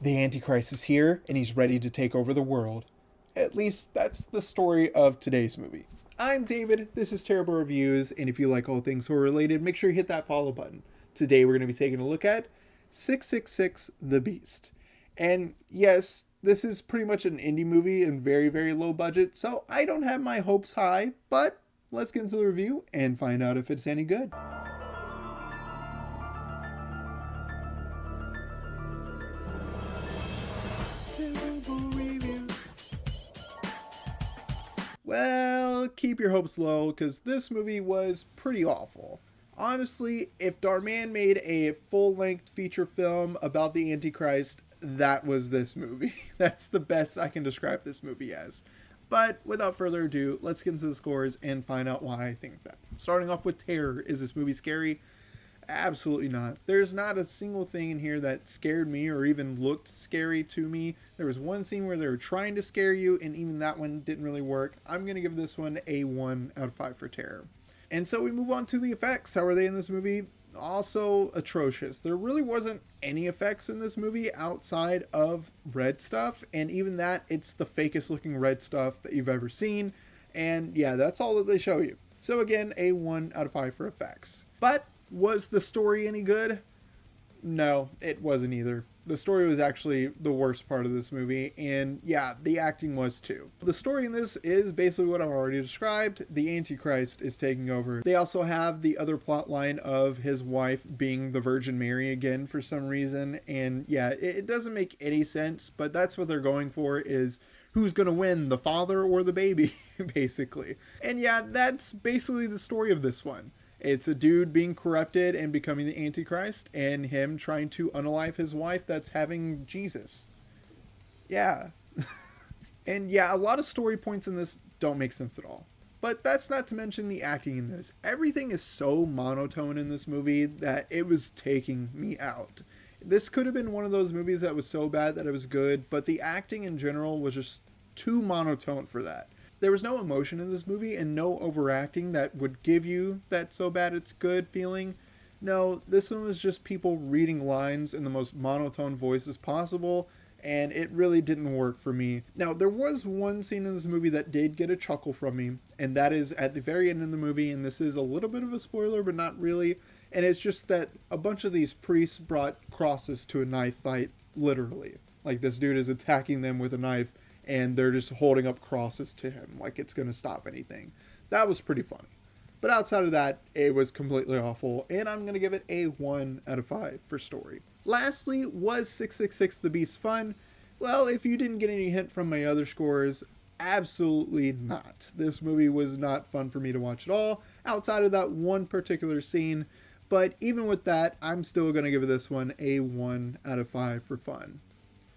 The Antichrist is here and he's ready to take over the world. At least that's the story of today's movie. I'm David, this is Terrible Reviews, and if you like all things horror related, make sure you hit that follow button. Today we're going to be taking a look at 666 The Beast. And yes, this is pretty much an indie movie and very, very low budget, so I don't have my hopes high, but let's get into the review and find out if it's any good. Terrible Reviews. Well, keep your hopes low, because this movie was pretty awful. Honestly, if Darman made a full-length feature film about the Antichrist, that was this movie. That's the best I can describe this movie as. But without further ado, let's get into the scores and find out why I think that. Starting off with terror, is this movie scary? Absolutely not. There's not a single thing in here that scared me or even looked scary to me. There was one scene where they were trying to scare you, and even that one didn't really work. I'm going to give this one a 1 out of 5 for terror. And so we move on to the effects. How are they in this movie? Also atrocious. There really wasn't any effects in this movie outside of red stuff, and even that, it's the fakest looking red stuff that you've ever seen. And yeah, that's all that they show you. So again, a 1 out of 5 for effects. But was the story any good? No, it wasn't either. The story was actually the worst part of this movie, and yeah, the acting was too. The story in this is basically what I've already described. The Antichrist is taking over. They also have the other plot line of his wife being the Virgin Mary again for some reason, and yeah, it doesn't make any sense, but that's what they're going for, is who's gonna win, the father or the baby, basically. And yeah, that's basically the story of this one. It's a dude being corrupted and becoming the Antichrist, and him trying to unalive his wife that's having Jesus. Yeah. And yeah, a lot of story points in this don't make sense at all. But that's not to mention the acting in this. Everything is so monotone in this movie that it was taking me out. This could have been one of those movies that was so bad that it was good, but the acting in general was just too monotone for that. There was no emotion in this movie and no overacting that would give you that so bad it's good feeling. No, this one was just people reading lines in the most monotone voices possible, and it really didn't work for me. Now, there was one scene in this movie that did get a chuckle from me, and that is at the very end of the movie, and this is a little bit of a spoiler, but not really, and it's just that a bunch of these priests brought crosses to a knife fight, literally. Like, this dude is attacking them with a knife, and they're just holding up crosses to him like it's going to stop anything. That was pretty funny. But outside of that, it was completely awful, and I'm going to give it a 1 out of 5 for story. Lastly, was 666 The Beast fun? Well, if you didn't get any hint from my other scores, absolutely not. This movie was not fun for me to watch at all, outside of that one particular scene. But even with that, I'm still going to give this one a 1 out of 5 for fun.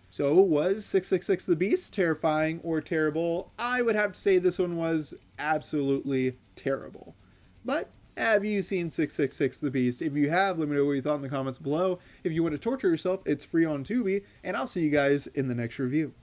So was 666 The Beast terrifying or terrible? I would have to say this one was absolutely terrible. But have you seen 666 The Beast? If you have, let me know what you thought in the comments below. If you want to torture yourself, it's free on Tubi, and I'll see you guys in the next review.